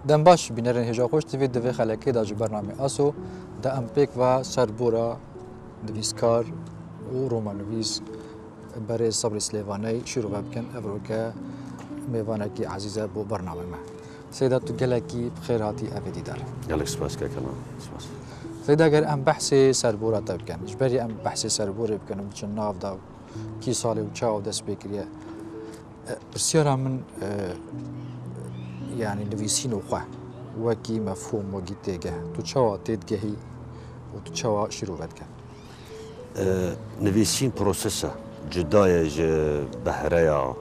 دم باش بینرین هجا خوش تیوی دوی خلکی دا جو برنامه آسو دا امپیک و سربورا نویسکار و رومانویس برای صبر سلیوانی شروع بکن افروکه میوانه کی عزیزه بو برنامه ما سیدا تو گلکی بخیر هاتی افیدی دار گلک سپاس که کنم سپاس سیدا اگر ام بحث سربورا تا بکن جبری ام بحث سربورا بکنم چون ناف دا کی سالی و چاو دست بکریه بسیارا من يعني نویسین و خواه وکی مفهوم وکی تیگه تو چوا تیدگهی و تو چوا شروع بدکن نویسین پروسسه جدای بهره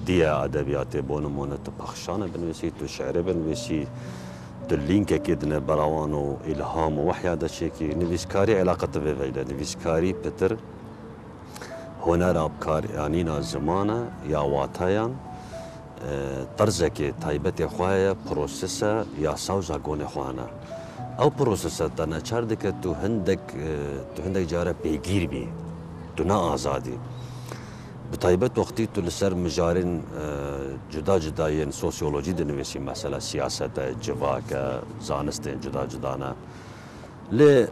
دیا ادبیات بونمونه تو پخشانه بنویسی تو شعر بنویسی تو لینک کدنه براوان و الهام و وحی دا چیکی نویسکاری علاقت به ویده نویسکاری پتر هنر ابکار یعنی زمانه یا واتایان طرزك تايبتي خوايا بروسيسا يا ساوزا غوني خوانا او بروسيسا تنا چاردك تو هندك جاره بيگير بي تو نا آزادي بتايبت وقتي تو لسر مجارين جدا جداين سوسيولوجي دنويسي مثلا سياسة جواك زانست جدا جدانا ل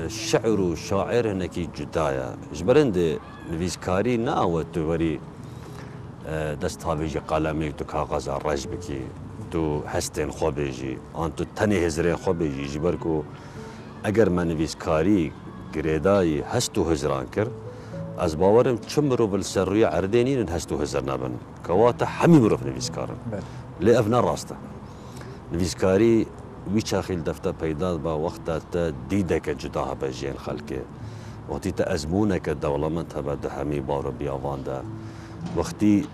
شعر وشاعر هنكي جدايا جبرند نويسكاري نا وتوري دست هاویجی قلمی تو کاغذ رج بکی تو هستین خوابیجی آن تو تنی هزرین خوابیجی جبر کو اگر من نویسکاری گریدایی هستو هزران کر از باورم چم مرو بالسروی عردینین هستو هزر نبن کواتا همی مرو نویسکارن لی افنا راسته نویسکاری وی چاخیل دفته پیدا با وقت تا دیده که جداها بجین خلکه وقتی تا ازمونه که دولمنت ها ده همی بارو بیاوان ده وقتی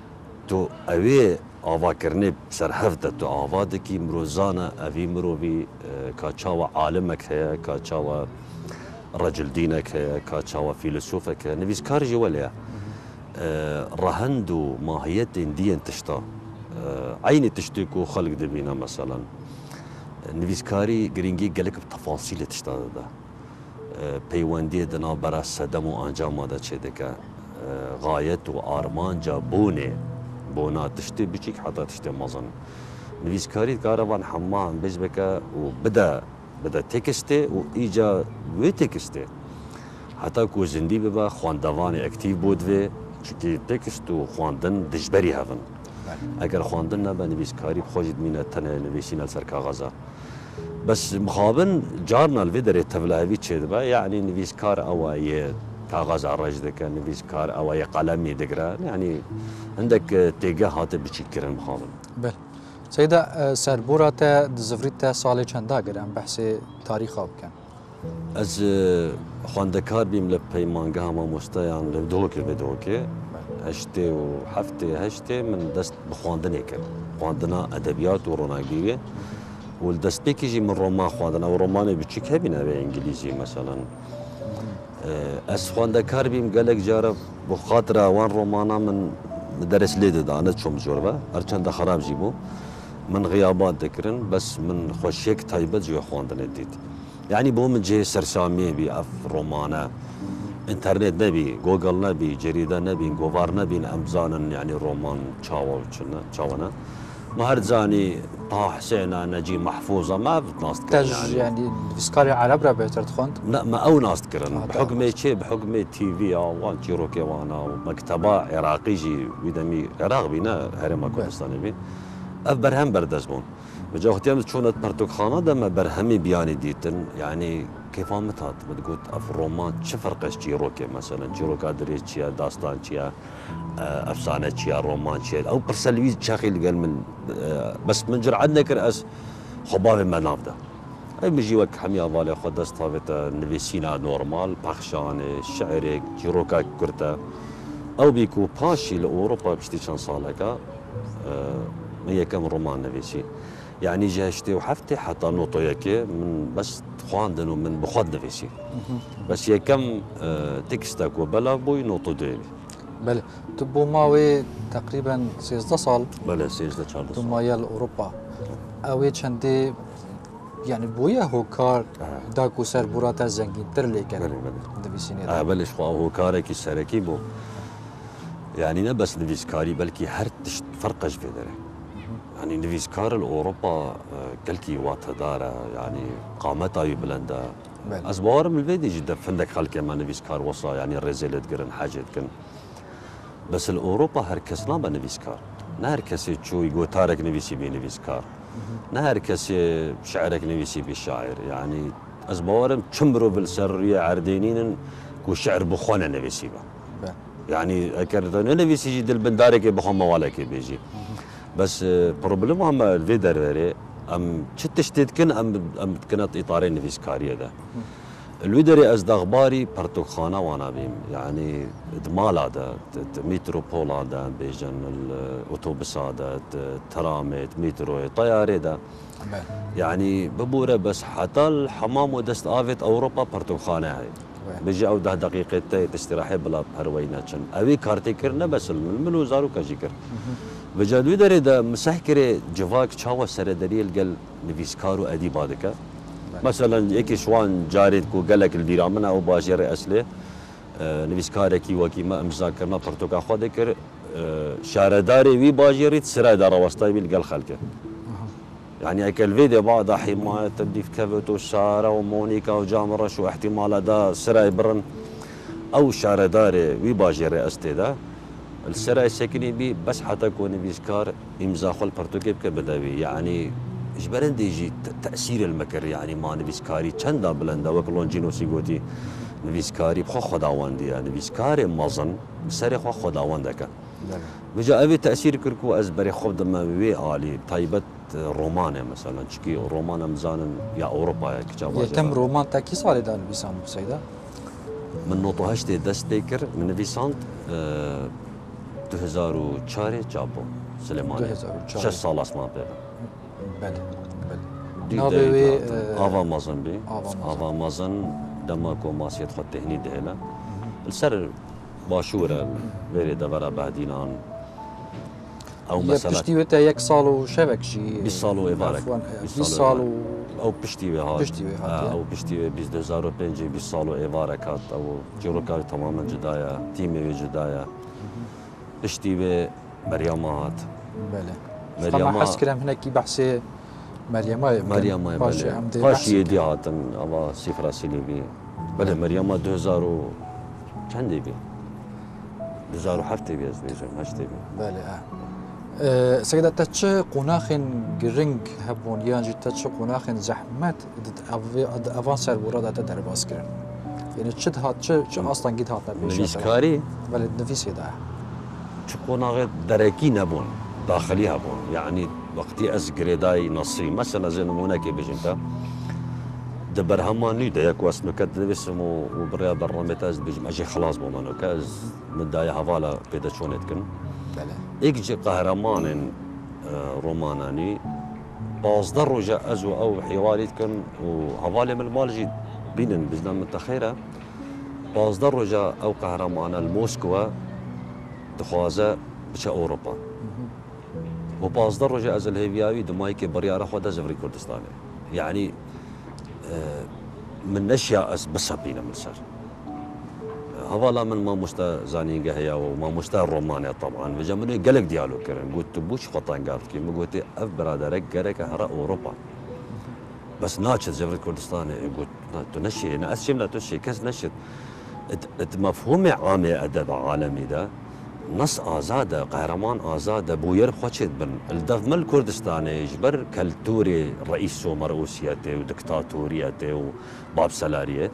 تو اوی آوا کرنه سر هفته تو آوا دکی مروزانه اوی مروی که چاوا عالمک هیا که چاوا رجل دینک هیا که چاوا فیلسوفک هیا نویسکار جوالیا رهند و ماهیت اندین تشتا عینی تشتی کو خلق دبینا مثلا نویسکاری گرینگی گلک بتفاصیل تشتا ده پیوندی دنا برا صدم و انجام ده چه دکه غایت و آرمان جا بونا تشتي بيجيك حتى تشتي مظن نویسکاری کاروان حمام بجبكا بدا تكستي وإيجا وي تكستي حتى كو زندي ببا خواندواني اكتيف بود في چونكي تكست و خواندن دجبري هفن اگر خواندن نبا نویسکاری بخوجد مينة تنه نویسين السر كاغذا بس مخابن جارنا الفيدري تفلاهوي چه دبا يعني نویسکار اوائيه کاغذ عراج دکه نویسکار او یا قلمی دگره يعني عندك تيجه هات بتشكر المخابن بله سيدا سربورا تا دزفريت سالي چندا گر ام بحث تاريخ بكن از خواندکار بیم لپیمانگه هما مستیان لدوکی هشته و هفته هشته من دست بخواندنه کرد خواندنا ادبیات و روناگیه والدست بيكيجي من رومان خواندنا و روماني بتشيك هبينا بانجليزي مثلا از خواندکار بیم گلک جاره بخاطر وان رومانا من درس لیده دانت شم جوربه هرچند خراب جیبو من غیابات دکرن بس من خوشیک تایبت جو خواندن دید يعني بو من جه سرسامي بي اف رومانا انترنت نبي جوجل نبي جريده نبي جوفار نبي امزانا يعني رومان تشاونا مهر زاني طه حسين نجي محفوظه ما بتناست يعني نویسکاری عرب را بهتر تخوند؟ لا ما او ناست كرن بحكم شيء بحكم تي في وان جيروكي وانا ومكتبه عراقي جي ويدمي عراق بينا هرم كردستان بين اف برهم بردزبون بجاوختيام شونت برتوخانه دم برهمي بياني ديتن يعني كيف متات بتقول اف رومان شو فرقش جيروكي مثلا جيروكا دريس تشيا داستان تشيا افسانه تشيا رومان تشيا او برسلويز شاخيل قال من بس من جر عندنا كراس خباب منافده اي بيجي وك حميا بالي خد استافت نويسينا نورمال بخشان شعرك جيروكا كرتا او بيكو باشي لاوروبا بشتي شان صالكا هي كم رومان نويسي يعني جاشتي وحفتي حتى نوطيكي من بس خواندن ومن بخد نفسي بس هي كم تكستك وبلا بوي نوطو ديبي بله تبو ماوي تقريبا 16 سال بله 16 سال تو مايل اوروبا اوي چندي يعني بويا هوكار داكو سربوراتا زنگين تر ليكن دبيسيني بلش هوكارك سركي بو يعني نه بس نویسکاری بلکه هر تشت فرقش في داره يعني نفيسكار الأوروبا كلكي وات دارة يعني قامتها بلندا بله. أزبار من الفيدي جدا فندك خلك ما نفيسكار وصا يعني الرزيلت قرن حاجة كن بس الأوروبا هركسنا بنفيسكار نهركسي شو يقول تارك نفيسي بنفيسكار نهركسي شعرك نفيسي بالشاعر يعني أزبار تشمروا بالسرية عردينين وشعر بخوانا نفيسي بله. يعني أكرتون نفيسي جد البندارك بخوان موالك بيجي بس بروبلم هم الفيدر فيري ام تشتت كن ام كانت اطارين نفيسكاريه ده الويدري از دغباري برتوخانه وانا بيم يعني دمال هذا متروبول هذا بيجن الاوتوبيس هذا ترامت مترو طياره ده بله. يعني ببوره بس حتى الحمام ودست افيت اوروبا برتوخانه هاي بيجي او 10 دقيقه تستراحي بلا بهروينا كان ابي كارتي كرنا بس المنو زارو كاجيكر بجد داري دا مسحكري جواك تشاوا سردريل قال نفيسكارو ادي بادك مثلا يكي شوان جاريد كو قالك البيرامنا او باجر اصله نفيسكاركي وكي ما مذاكرنا برتوكا خودكر شارداري وي باجريت سرادار وسطاي بالقال خلكه يعني اكل فيديو بعض حمايه تديف كفت وشاره ومونيكا وجامره شو احتمال دا سراي برن او شارداري وي باجر استيدا السراي سكني بي بس حتى كون بيسكار امزاخل برتوكيب كبداوي يعني اجبرن يجي تاثير المكر يعني ما نبيسكاري چندا بلندا وكلون جينو سيغوتي نبيسكاري بخو خداوند يعني نبيسكاري مازن سري خو خداوندك بجا ابي تاثير كركو ازبري خود ما وي عالي طيبت رومانه مثلا تشكي رومانه مزانن يا اوروبا كتابه يتم رومان تاكي صار دال بيسام سيدا من نوطو هشتي دستيكر من فيسانت 2004 جابو سليماني 2004 6 سال اسمع بيها بله بله نابي افا مازن بي افا مازن دماكو ماسيت خد تهني دهلا السر باشورة غير دبرا بعدينان او مثلا بشتي وتا يك سال وشبك شي 20 سال وإبارك 20 سال او بشتي هاد بشتي هاد او بشتي 2005 20 سال وإبارك هات او جوروكا تماما جدايا تيمي جدايا بشتي مريم هات بله مريم حس كلام هناك بحثي مريم باشي دي هاتن اما صفر سيلي بله مريم 2000 و چندی بی 2007 بی از بیشتر 8 بی بله سيدة تتش قناخن جرينج هبون يانجي تتش قناخن زحمت افان سربورا دا درباس كرن يعني تشد هات تش اصلا قد هات نفيسكاري بله نفيس يدا تش قناخ دركي نبون داخلي هبون يعني وقتي از جريداي نصي مثلا زي نمونه كي بيجنتا دبر هماني دا يكو اسمه كد اسمه وبريا برنامج از بيجم اجي خلاص بومانو كاز مدايا هوالا بيدا شونتكن بله ايجي قهرمان روماناني باصدر رجع ازو او حواليتكن وهوالي من المالجي بينن بزنام متخيره باصدر رجع او قهرمان الموسكوا دخوازه بش اوروبا وباصدر رجع از الهيفياوي دمايكي برياره خود زفري كردستاني يعني من اشياء بس بينا من سر هذا من ما مستا زانينجا هي وما مستا رومانيا طبعا فجمني قلق ديالو كرن قلت بوش خطان قالت كي قلت اف برادرك قرك هرا اوروبا بس ناشد زفر كردستان قلت تنشي انا اسشم لا تنشي كاس نشد مفهوم عام ادب عالمي ده نص آزاده قهرمان آزاده بوير خوشت بن الدفم الكردستاني يجبر كالتوري رئيس مرؤوسيته ودكتاتوريته وباب سلاريه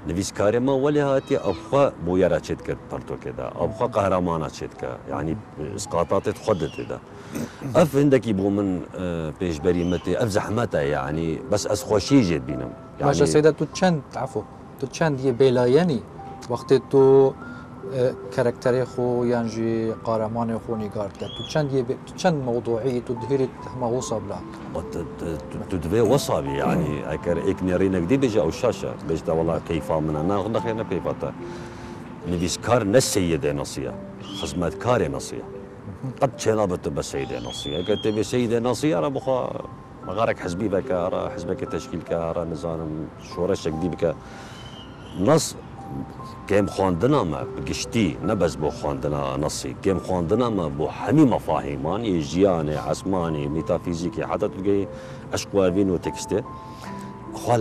نفيسكاري ما ولي هاتي ابخا بويرا تشتك برتو كده ابخا قهرمانا تشتك يعني اسقاطات تخدت ده اف عندك يبغوا من بيش بريمتي اف زحمتها يعني بس از خوشي جد بينهم يعني ماشي سيدة تتشند عفوا تتشند دي بيلايني وقت تو كاركتري خو يانجي قهرمان خو نيغارت تتشند موضوعي تدهيرت ما وصل لا تدفي وصابي يعني اكر اكنيرينا دي بيجي او الشاشه بيجي والله كيف من انا غنا خينا كيفاتا نفيسكار نسيده نصيه خدمت كاري نصيه قد شنبت بس سيده نصيه قلت بي سيده نصيه راه بخا مغارك حزبي بك راه حزبك تشكيل كا راه نظام شورشك دي بك نص كيم خواندنا ما بقشتي نبز بو خواندنا نصي كيم خواندنا ما بو حمي مفاهيمان يجياني عسماني ميتافيزيكي حتى تلقي اشقواربين وتكستي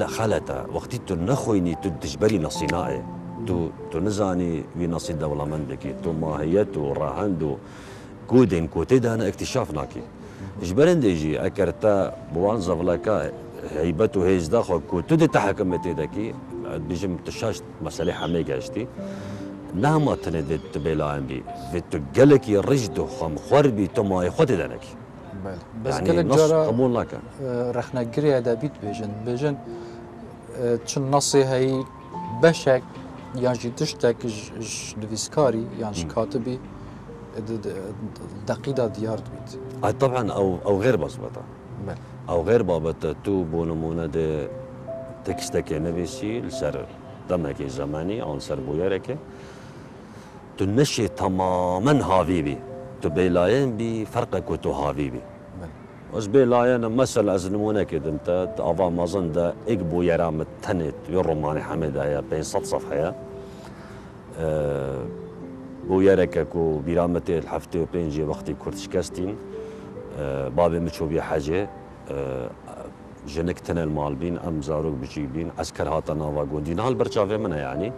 خالتا وقتي تو نخويني تو تجبري نصينائي تو نزاني في نصي دولة من بكي تو ماهيت وراهند كودين كوتيد انا اكتشافناكي جبرن ديجي اكرتا بوان زفلاكا هيبته هيز داخل كوتو دي تحكمتي داكي بيجم تشاش مسألة حميقة اشتي نهما تندد تبيلاين بي في تقلكي رجدو خم خوربي تما يخوتي دانكي بس يعني قالك نص جارة قبول لك رخنا قري هذا بيت بيجن تشن نصي هي بشك يعني تشتك دفيسكاري يعني كاتبي دقيقة ديار بيت طبعا او غير بزبطة او غير بابت تو بونمونه دي تكستك نبيسي لسر دمك زماني او لسر بويرك تنشي تماما هافيبي تبيلاين بفرقك وتو هافيبي بس بيلاين مثلا ازنمونه كده انت افا مازن دا اقبو يرام تنت يروماني حميده يا بين صد صفحه بويرك كو بيرامتي الحفتي وبينجي وقتي كورتشكاستين بابي متشوبي حاجه جنك تنل مالبين ام زاروك بجيبين عسكر هات نافا جوندي نهال برشافي منها يعني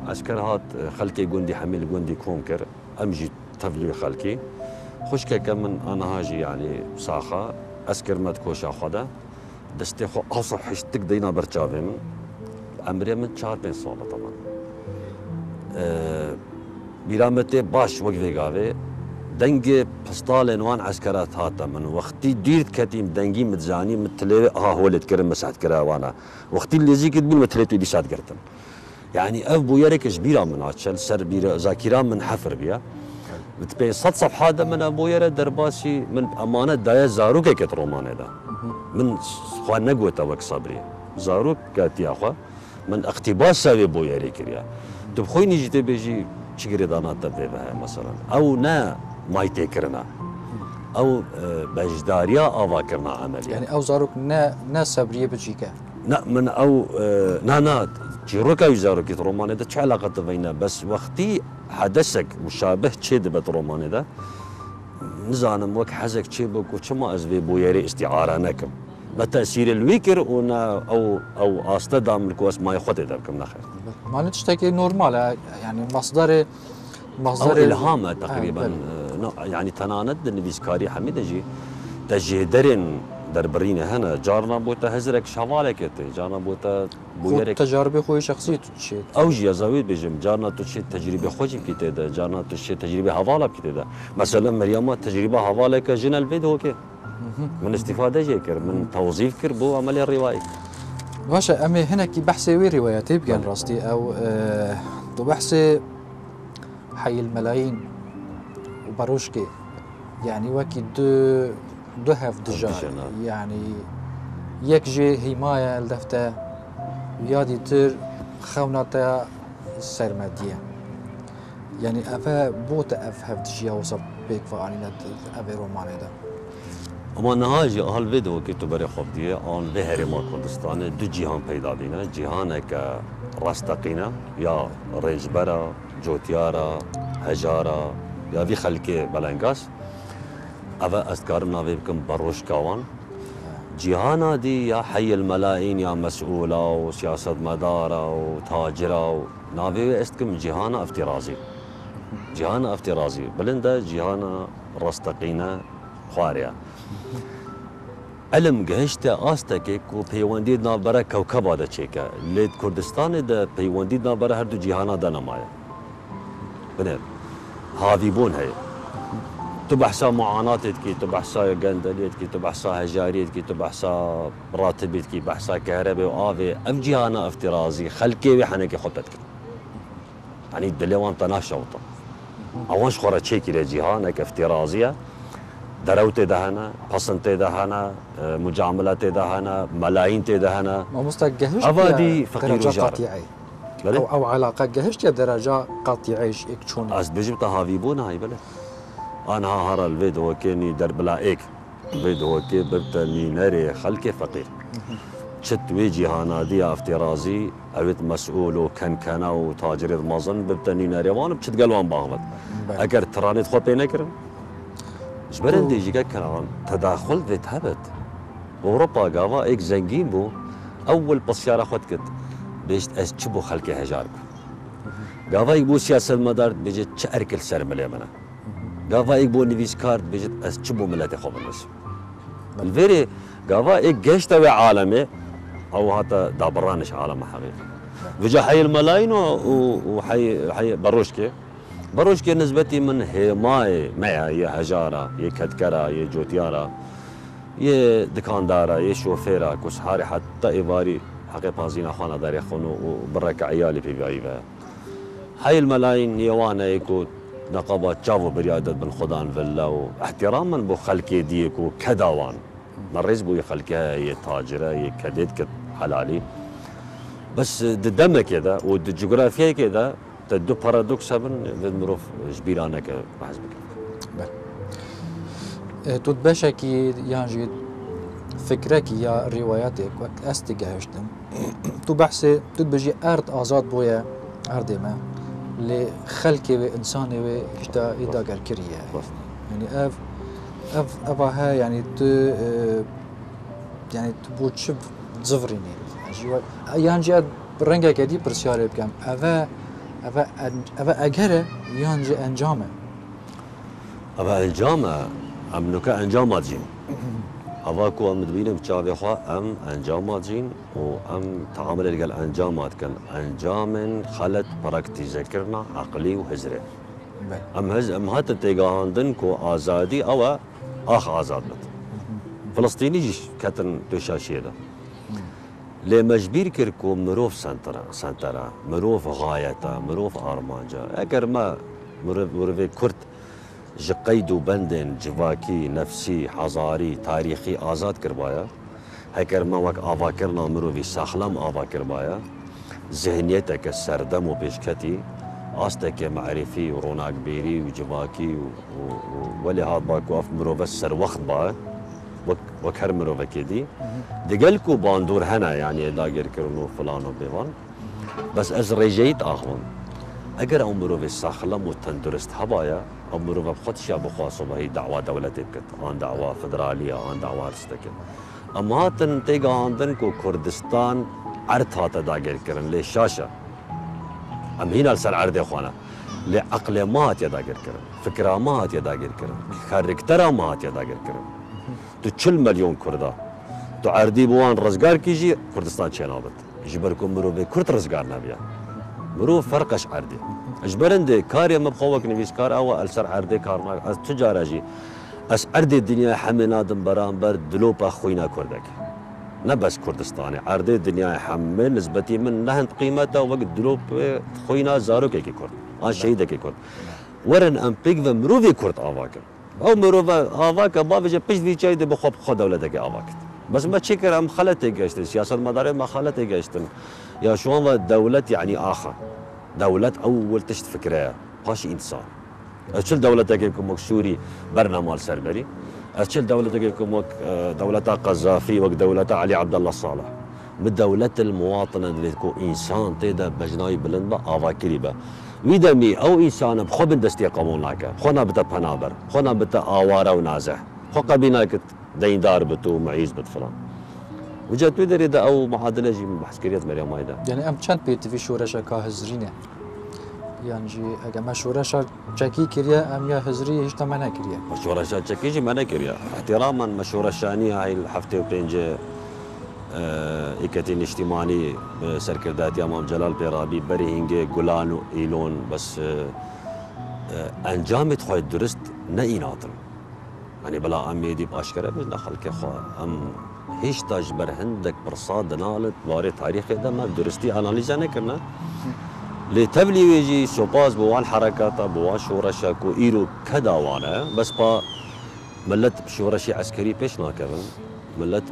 عسكر هات خلكي جوندي حميل جوندي كونكر امجي تفلي خلكي خوشكا كمن انا هاجي يعني ساخه اسكر مد كوشا خدا دستي خو اوصف حشتك دينا برشافي من عمري من 4 سنه طبعا بيرامتي باش وقفي قافي دنجي بستال وان عسكرات هاتا من وقتي ديرت كتيم دنجي متزاني متلي هو اللي تكرم مساعد كرا وانا وقتي اللي زي كتبول متليتو دي ساعد كرتن يعني اف بويرك جبيرا من عشان سر بيرا ذاكرا من حفر بيا بتبين صد صفحه ده من ابويرا درباسي من امانه دايا زاروك كت رومانه ده من خوان نقوت وك صبري زاروك كاتيا خو من اقتباس سوي بويري كريا تبخويني جيتي بيجي شكري دانا تبيبها مثلا او نا ما يتكرنا او بجداريا افا كرنا عمليا يعني او زاروك نا صبريه بجيكا نا من او نا جيروكا يزاروك روماني ده شو علاقه بيننا بس وقتي حدثك مشابه تشيد بت روماني ده نزانم وك حزك تشيبك وشما ازبي بويري استعاره نكم بتاثير الويكر ونا او استدام الكواس ما يخطي دبكم نخير ما نتشتكي نورمال يعني مصدر او الهام تقريبا يعني تناند النبيسكاري حميد تجي درين دربرين هنا جارنا بوتا هزرك شوالك جارنا بوتا بويرك تجارب خوي شخصي تشيت او جي زاويد بيجم جارنا تشي تجربه خوش كيتدا جارنا تشي تجربه حواله كيتدا مثلا مريم تجربه حواله كجن الفيديو كي من استفاده جيكر من توظيف كر بو عمليه الروائي باشا امي هنا كي بحثي وي رواياتي بيان راستي او دو بحثي حي الملايين وباروشكي يعني وكي دو هاف دجا يعني يك جي حماية الدفتة ويادي تر خونتا سرمدية يعني أفا بوتا أف هاف دجيا وصب بيك فانينا أفا روماني دا اما نهاجي هالفيديو كي تبري خبديه ان بهري ما كردستان دو جيهان پیدا بينا جيهان ك راستقينا يا ريجبرا جوتيارا هجارا يا في خلكي بلانكاس أفا أذكارم نافي بكم بروش كاوان جيهانا دي يا حي الملايين يا مسؤولة وسياسة مدارة وتاجرة نافي استكم جيهانا افترازي جيهانا افترازي بلندا جيهانا رستقينا خواريا علم قهشتا آستكيك و بيوانديد نابرا كوكبا دا چيكا ليد كردستان دا بيوانديد نابرا هردو جيهانا دا نمايا بنام هاوي بون هاي تبحثا معاناتك تبحثا قندليتك تبحثا هجاريتك تبحثا راتبتك بحثا كهرباء وآفي اف جيهانا افترازي خلكي ويحنك خطتك يعني دليوان تناف شوطة اوانش خورا تشيكي لجيهانك افترازية دروتي دهنا بسنتي دهنا مجاملات دهنا ملايين دهنا ما مستجهش افادي فقير وجار او علاقه جهشت يا درجه قاطعيش اكشون از بجبت هافيبون هاي بلا انا هارا الفيديو كاني دربلا ايك فيديو كي ببتا نيناري خلكي فقير تشت ويجي هانادية افترازي اويت مسؤول وكنكنا وتاجر مازن ببتنين ريوان بتشت قلوان باغمت اگر تراني تخو بينكرن جبرن ديجي كان تداخل ذي هبت اوروبا قاوا ايك زنجين بو اول بسيارة خد كت بيشت اشتبو خلقي هجاركو قاوا يبو سياسة المدار بيجت شاركل سر مليمنا قاوا يبو نيفيس كارد بيجت اشتبو ملاتي خو بالنسبة الفيري قاوا ايك جيشتوي عالمي او هذا دابرانش عالم حقيقي فيجا حي الملايين وحي بروشكي نسبتي من هيماي معي يا هجاره يا كدكره يا جوتياره يا دكانداره يا شوفيره كسحاري حتى ايفاري حقي بازينا اخوانا داري خونو وبرك عيالي في بعيبه حي الملايين يوانا يكو نقابه تشافو برياده بن خدان فيلا واحتراما بو خلكي ديكو كداوان مريز بو يخلكها هي تاجره هي كديت حلالي بس دمه كذا والجغرافيا كذا تدو بارادوكس هبن المروف جبيرانا كحسبك تتباشا كي يعني فكرك يا رواياتك وقت استجاهشتم تو بحثي تتبجي ارض ازاد بويا ارض ما لخلقي وانساني واشتا ايدا كريه يعني اف ها يعني يعني تبو تشب زفريني يعني جاد برنجا كدي برسياري بكم افا اجره يانجي انجامه افا انجامه ام نوكا انجامات جين افاكو ام دبينم تشافي خوا ام انجامات جين و ام تعامل القال انجامات كان انجام خلت براكتي ذكرنا عقلي وهزري ام هات تيغاندن كو ازادي او اخ ازاد فلسطيني جيش كاتن تشاشيه ده لمجبير كركو مروف سنترا مروف غايتا مروف ارمانجا اگر ما مروف كرت جقيدو بندن جواكي نفسي حضاري تاريخي آزاد كربايا هكر ما وك آفاكرنا مروفي ساخلم آفاكربايا ذهنيتك سردم وبيشكتي آستك معرفي وروناك بيري وجواكي ولي هاد باكو اف مروف السر وقت بايا وكهر مروفه كدي دقلكو باندور هنا يعني داقر كرنو فلان وبيوان بس از رجيت اخون اگر او مروفه ساخلم وتندرست هبايا او مروفه بخدش ابو خاصو هي دعوه دولتي بكت ان دعوه فدراليه ان دعوه رستكت اما هاتن تيغا عندن كو كردستان عرض هاتا داقر كرن لي شاشه ام هنا لسر عرض يا اخوانا لعقل مات يا داقر كرن فكره مات يا داقر كرن كاركتر مات يا داقر كرن تو 40 مليون كردا تو عردي بوان رزقار كيجي كردستان شنابت جبركم مروفي كرد رزقار نبيا مرو فرقش عردي اجبرندي كاريا مبخوك نفيس كار او السر عردي كارنا تجاره جي اس عردي الدنيا حمينا دم برامبر دلوبا خوينا كردك نبس كردستاني عردي الدنيا حمل نسبتي من نهند قيمته وقت دلوب خوينا زاروك كي كرد ان شهيدك كي كرد ورن ام بيك مروفي كرد اواكر او مروفا آواك بافجا بيش في شيء بخوب خو دولتك آواكت بس ما تشكر ام خلتي قاشتن سياسة مدارين ما خلتي قاشتن يا شلون دولة يعني آخر دولة أول تشت فكرة باش إنسان أشل دولتك يكون سوري برنا مال سربري أشل دولتك يكون دولة قذافي وك دولة علي عبد الله صالح من دولة المواطن اللي تكون إنسان تيدا بجناي بلندبا آواكريبا ويدمي او انسان بخوبن دستي قامون لاكا خونا بتا بنابر خونا بتا اواره ونازح خو قبينا كت ديندار بتو معيز بت فلان وجات ويدري دا او معادله جي من عسكريه مريم مايدا يعني ام چند بيت في شورشا كهزرينه يعني جي اگه ما شورشا چکی كريا ام يا هزري هيش تمنا كريا شورشا چکی جي منا كريا احتراما مشورشاني هاي الحفته وبينجي ايكتين اجتماعي سركردات امام جلال بيرابي بريهنجي جولان ايلون بس انجام تخوي درست نايناتن يعني بلا ام يدي باشكره بس خلك خو ام هيش تجبر هندك برصاد نالت واري تاريخي ده ما درستي اناليز انا كنا لتبلي ويجي سوباز بوان حركات بوان شورشا كو ايرو كدا وانا بس با ملت بشورشي عسكري بيش ناكفن ملت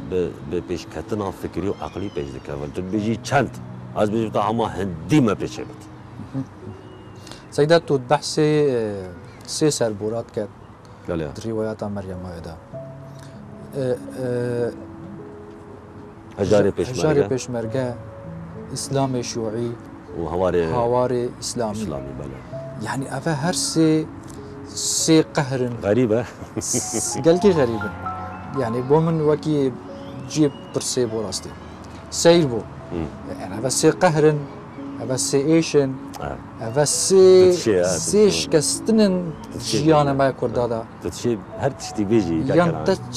بيش كتنا فكري وعقلي بيش ذكرن تبيجي چند از بيجي طعما هندي ما بيشبت سيدات بحثي سي سربورات كات قال روايات مريم هيدا هجاري هجاري بيشمركة بيشمركة، إسلامي شيوعي، وهواري هاواري إسلامي. إسلامي بلا يعني أفا هرسي قهرن غريبة قلقي غريبة. يعني بو من وكي جيب برسي بو راستي سير بو، يعني أفا سي قهرن، أفا سي إيشن، أفا سي شكستنن جيانا ما كردادا تتشي هر تشتي بيجي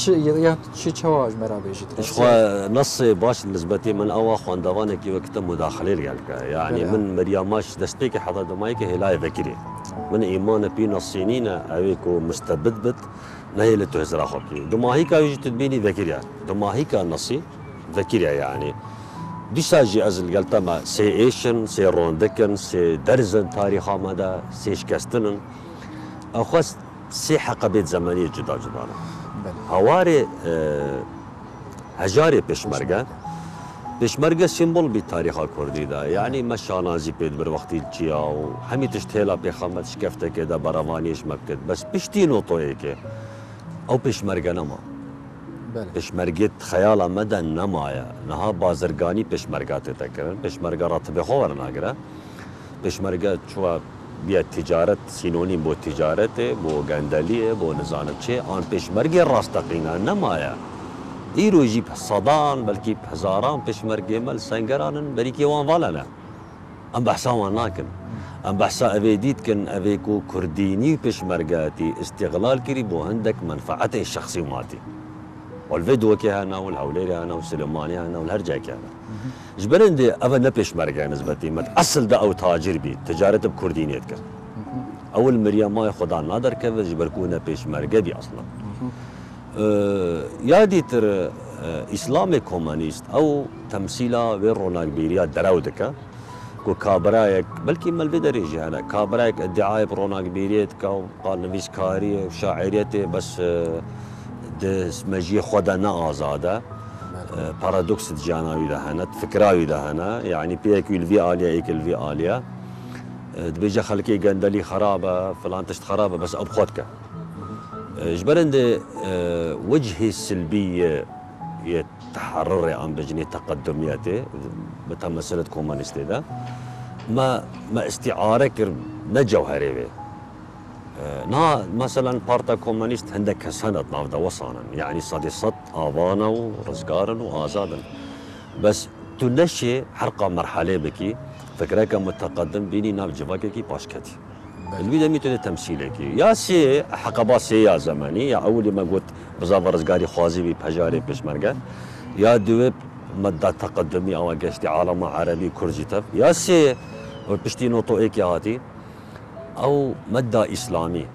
ينتشي شواج مرا بيجي إخوة نص باش نسبتي من أوا خواندوانه كي وقت مداخلة ريالك يعني من مرياماش دستيك حدا دمايك هلاي ذكري من إيمان بي نصينين أويكو مستبدبت نهي لتهزرا خبكي دماهيكا يجي تدبيني ذكري دماهيكا نصي ذكري يعني بيساجي أزل قلتما سي إيشن سي روندكن سي درزن تاريخا مدى سي شكستنن أخوة سي حقبات زمنية جدا جدا هواري هجاري بيشمرقة سيمبول بتاريخ كردي دا يعني مشانازي بيد بر وقتي الجيا وحمي تشتهلا بخامة شكفته كده برامانيش مبكت بس بيشتينو طويكي أو بيشمرقة نما بيشمرقة خيالا مدى نمايا نها بازرقاني بيشمرقات تذكرن بيشمرقة راتب خوار ناقرة بيشمرقة شو بيا تجارة سينونيم بو تجارة بو غندالية بو نزانتشي آن بيشمرقة راستقينا نمايا إيرو يجيب صدان بلكي بهزاران بيشمرقة مال سنجران بريكي وان فالنا أم بحسا واناكن أم بحسا أفيديت كن أفيكو كرديني بيشمرقاتي استغلال كري بو عندك منفعتي الشخصي ماتي والفيديو كي هنا والهوليري هنا والسليماني هنا والهرجاكي هنا جبرندي أفا نبيشمرقة نسبتي مت أصل دا أو تاجر بي تجارة بكردينيت كر أول مريم ما خدا نادر كذا جبركو نبيشمرقة بي أصلا يادي تر إسلامي كومانيست أو تمثيلا ويروناك بيريا دراودك كو كابرايك بلكي مال بدريجي هنا كابرايك ادعاء بروناك بيريت كاو قال نبيش كاري وشاعريتي بس دس مجي خدا نا آزاده بارادوكس جاناوي دهنا فكراوي دهنا يعني بيك الفي آليا ايك الفي آليا دبيجا خلكي قندلي خرابه فلان تشت خرابه بس ابخوتك جبرند وجهي السلبيه يتحرر عن بجني تقدمياتي بتا مسألة كومانيستي ده ما استعارة نجوهري بي نا مثلا بارتا كومانيست عندك سنة نافدا وصانا يعني صديصت آوانا ورزقارا وآزادا بس تنشي حرقة مرحلة بكي فكرك متقدم بيني ناف جواكي باشكتي الفيديو ميتوني تمثيلك يا سي حقبات سي يا زماني يا اول ما قلت بزاف رزقاري خوازي بحجاري بشمرقه يا دوب مدى تقدمي او قشتي عالم عربي كرجي تف يا سي بشتي نوتو ايكي هاتي او مدى اسلامي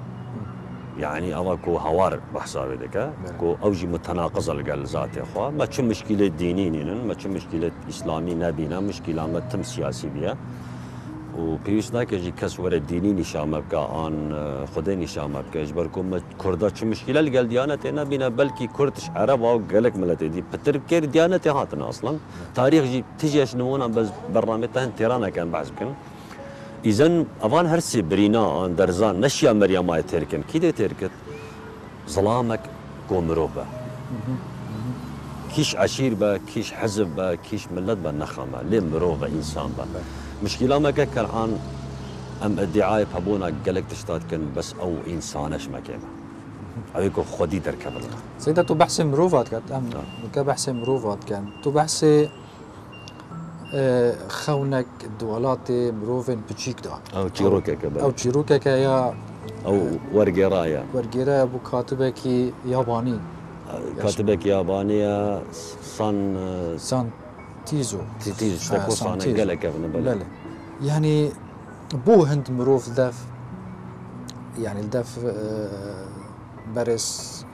يعني اما كو هوار بحسابي دكا كو اوجي متناقضه القل ذاتي اخوان ما تشم مشكله دينيين ما تشم مشكله اسلامي نبينا مشكله ما تم سياسي بيها وبيوسنا كجي كس ورا ديني نشام بكا ان خدي نشام بكا اجبركم كردا شو مشكله اللي قال ديانتنا بينا بلكي كردش عرب او قالك ملتي دي بتر كير ديانتي هاتنا اصلا تاريخ جي تجي شنونا بس برنامجها تيرانا كان بحسبكن اذا افان هرسي برينا ان درزان نشيا مريم ما تركن كيدي تركت ظلامك كومروبا كيش عشير با كيش حزب با كيش ملت با نخمه ليه مروبا انسان با مشكلة ما كان عن ام ادعاء بابونا قالك تشتات كان بس او انسانش ما كان هذيك خدي تركب سيدا تو بحث مروفات كانت ام بحث مروفات كان تو بحث خونك الدولات مروفن بتشيك دا او تشيروكا كبا او تشيروكا يا او ورقرايا ابو كاتبك ياباني كاتبك يابانية سان تيزو اشتكوا صانا قالك ابن بلد يعني بو هند مروف داف يعني الداف برس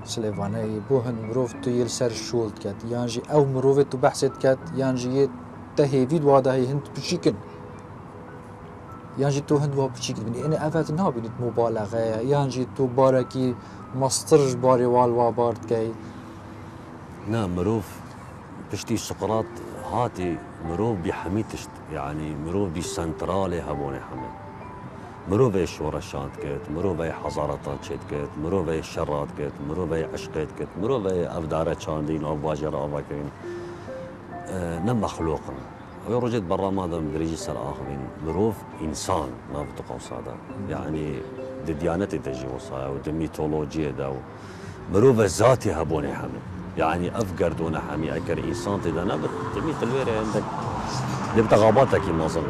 سليفاني بو هند مروف تو يلسر شولد كات يانجي او مروف تو بحثت كات يانجي تهيفيد وادا هي هند بشيكن يانجي تو هند وا بشيكن بني انا افات نها بنت مبالغه يانجي تو باركي مسترج باري والوا بارد كاي نعم مروف بشتي سقراط هاتي مروف بحميتشت يعني مروف بسنترالي هبوني حمي مروف شورشات كت مروف حضارات شت كت مروف شرات كت مروف عشقت كت مروف افدارة شاندين او باجر او باكين نم مخلوقا ويرجد برا ماذا مدريجي سر آخرين مروف إنسان نافت قوصادا يعني دي ديانتي تجي وصايا ودي ميتولوجيا دا مروف ذاتي هبوني حمي يعني أفقر دون حمي أكر إنسان تدانا بتمي تلويري عندك دي بتغاباتك يمازن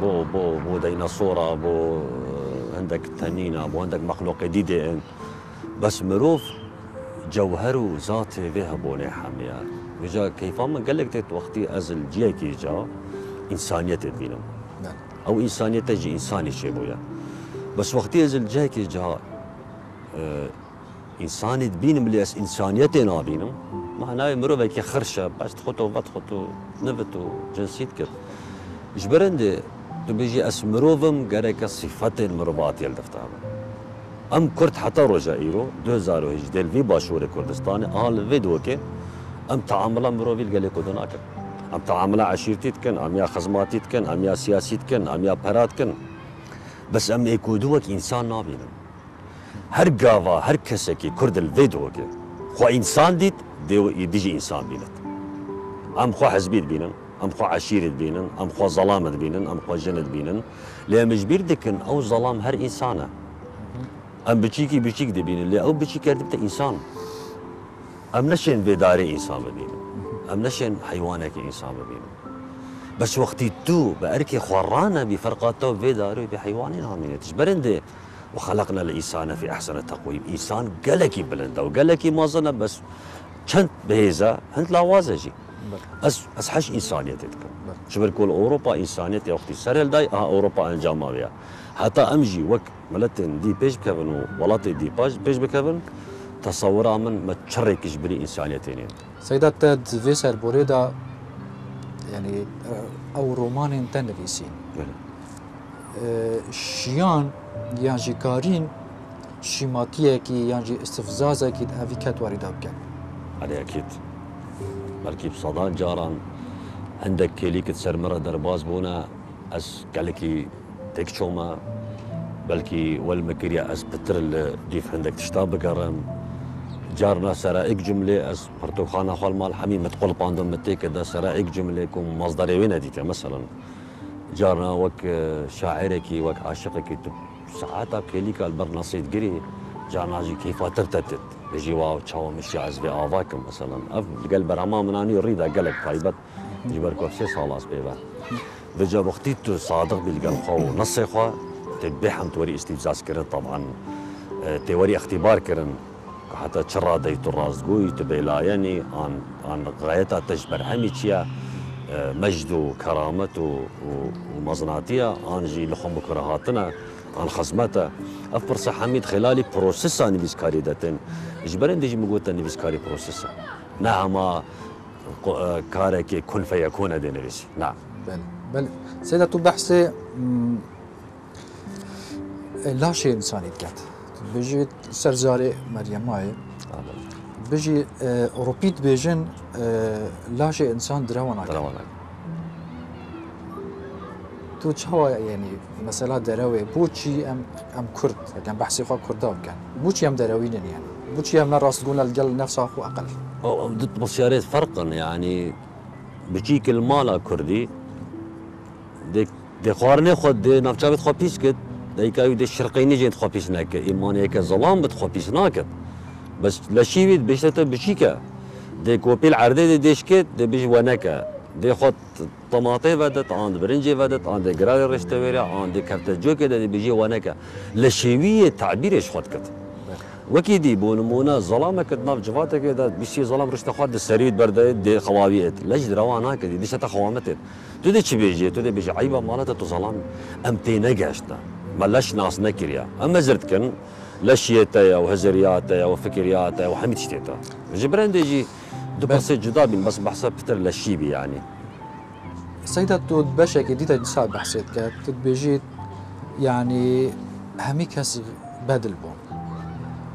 بو ديناصورة بو عندك تنينة بو عندك مخلوق جديدة بس مروف جوهره ذاتي فيها بوني حمية وجا كيفما قال لك تيت وقتي ازل جيكي جا انسانية تبينم او انسانية تجي انساني شي بويا بس وقتي ازل جيكي جا انساني تبينم ليس انسانيتي نابينم معناه مروف كي خرشة باش تخطو بتخطو نفتو جنسيت كت جبرندي تبيجي اسمروفم قالك صفتين مروبات يلدفتها ام كرت حتى رجا ايرو 2000 ديل في باشور كردستاني آل فيدوكي ام تعاملا مروفيل قال لك هناك ام تعاملا عشيرتي تكن ام يا خزماتي تكن ام يا سياسي تكن ام يا برات تكن بس ام يكودوك انسان نابينا هر قافا هر كسكي كرد الفيدوكي خو انسان ديت يديجي انسان بينت ام خو حزبيت بينن ام خو عشيرت بينن ام خو ظلامت بينن ام خو جند بينن لان مجبير دكن او ظلام هر انسانه ام بچيكي بچيك دبين اللي او بچيك كردبت انسان ام نشين بداري انسان ببين ام نشين حيوانك انسان ببين بس وقتي تو باركي خورانا بفرقاته بداري بحيوانين عامين تجبرندي وخلقنا الانسان في احسن تقويم انسان قالكي بلندا وقالكي ما ظن بس كنت بهيزا هنت لاوازجي اس حش انسانيتك شبر كل اوروبا انسانيتي وقتي سرل داي اوروبا انجام بها حتى امجي وك ملتن دي بيج بكفن ولاتي دي بيج بكفن تصورا من ما تشرك جبري انسانيتين سيدات فيسر بوريدا يعني او رومان تنفيسين شيان يانجي كارين شيماتيكي يانجي استفزازكي هذه كانت وارده بكم على اكيد بلكي بصدان جاران عندك كليك تسرمره درباز بونا اس قالكي تكشوما بلكي والمكريا اس بتر ديف عندك تشتاب بقرم جارنا سرائق جمله اس برتوخانا خال مال حميم تقول باندوم متيك دا سرائق جمله كم مصدر وين هذيك مثلا جارنا وك شاعرك وك عاشقك ساعات كليك البرناصيد قري جارنا جي كيف ترتتت بيجي واو تشاو مشي عزبي افاكم مثلا اف قلب رما مناني يريد قلب طيبت جبركو في خلاص بيبا بجا وقتي صادق بالقلب خو نصي خو تبيحم توري استفزاز كرن طبعا توري اختبار كرن حتى تشرا ديت الراس قوي تبيلايني عن غايتها تجبر هميتشيا مجد وكرامته ومزناتيا انجي لخم بكرهاتنا عن خصمته افرس حميد خلالي بروسيسا نبيسكاري دتن جبرن ديجي مقوتا نبيسكاري بروسيسا نعم كارك كن فيكون دينيسي نعم بل سيدة بحثي لا شيء انساني كات بيجي سرزاري مريم ماي بيجي اوروبيت بيجن لا شيء انسان دروانا تو تشوا يعني مثلا دراوي بوشي ام كرد كان بحثي خو كرداو كان بوشي ام دراويين يعني بوشي ام راس تقول الجل نفسه اخو اقل ضد بصيارات فرقا يعني بجيك المالا كردي دي خوارني خود دي نافشابت خو بيسكت ديكايو دي الشرقيني جيت خو بيسناك ايماني هيك ظلام بتخو بيسناك بس لشيبيت بيشتا بشيكا دي كوبي العردي دي شكت دي بيجي وناكا دي خود طماطي بدت عند برنجي بدت عند قرار رشتويري عند كفته جوكي دي بيجي وناكا لشيويه تعبير ايش خود كت وكي دي بونمونا ظلامك تناف جفاتك دا بيشي ظلام رشتا خود السريد برده دي خوابيت ليش دروانا كدي دي شتا خوامتت تو دي بيجي تو دي بيجي عيبه مالته تو ظلام ام تينقاشتا ملاش ناس نكريا اما زرتكن لشيتا وهزرياتا وفكرياتا وحميد شتيتا جبران ديجي دو بس جدابين بس بحسب بتر للشيبي يعني سيدة تو باشا كديتا نساء بحثيت كات تبيجيت يعني همي كاس بدل بون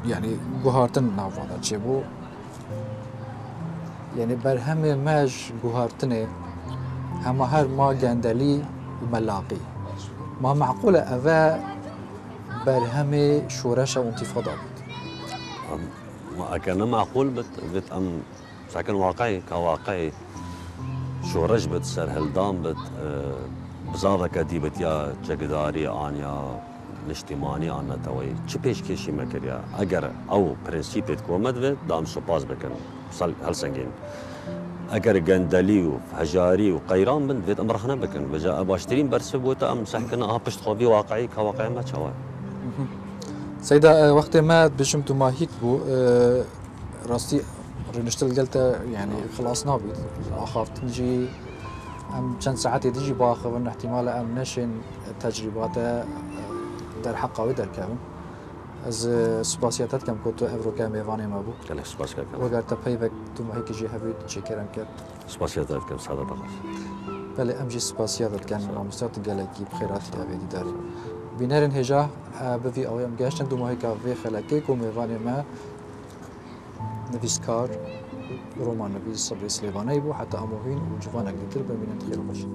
يعني جوهرتن نافونا تشيبو يعني برهم ماج جوهرتني هما هر ما جندلي وملاقي ما معقولة أذا برهم شورش وانتفاضة ما كان معقول بت أم ساكن واقعي كواقعي شورش بد سر هلدان بد بزاده کدی بد یا جگداری آنیا نشتیمانی آن نتوی چه پیشکشی مکریا اگر او پرنسیپت کومد و دام سپاس بکن هل سنگین اگر گندلی و هجاری و قیران بند وید امرخنه بکن بجا باشترین برسه بوتا ام سحکن پشت خوابی واقعی که واقعی ما چوای سيدا وقت ما بشمتو ما هيك بو راستي رنشتل قلت يعني خلاص نابي آخر تنجي ام چند ساعات تجي باخر وان احتمال ام نشن تجربات در حقاوي در كامل از سپاسیاتت کم کو تو افرو کم ایوانی ما بو کلی سپاس کردم وگر تا پیوک تو ما هیچ جی هبید چه کرم کرد سپاسیاتت کم ساده بخش بله ام جی سپاسیاتت کن مستعد گلکی بخیراتی هبیدی داری بینرین هجا بوی آویم گشتن دو ماهی که وی خلکی کو میوانی ما نویسکار رومان نویس صبری سلیوانی بو حتی اموهین و جوانک دیتر ببینند خیلی خوش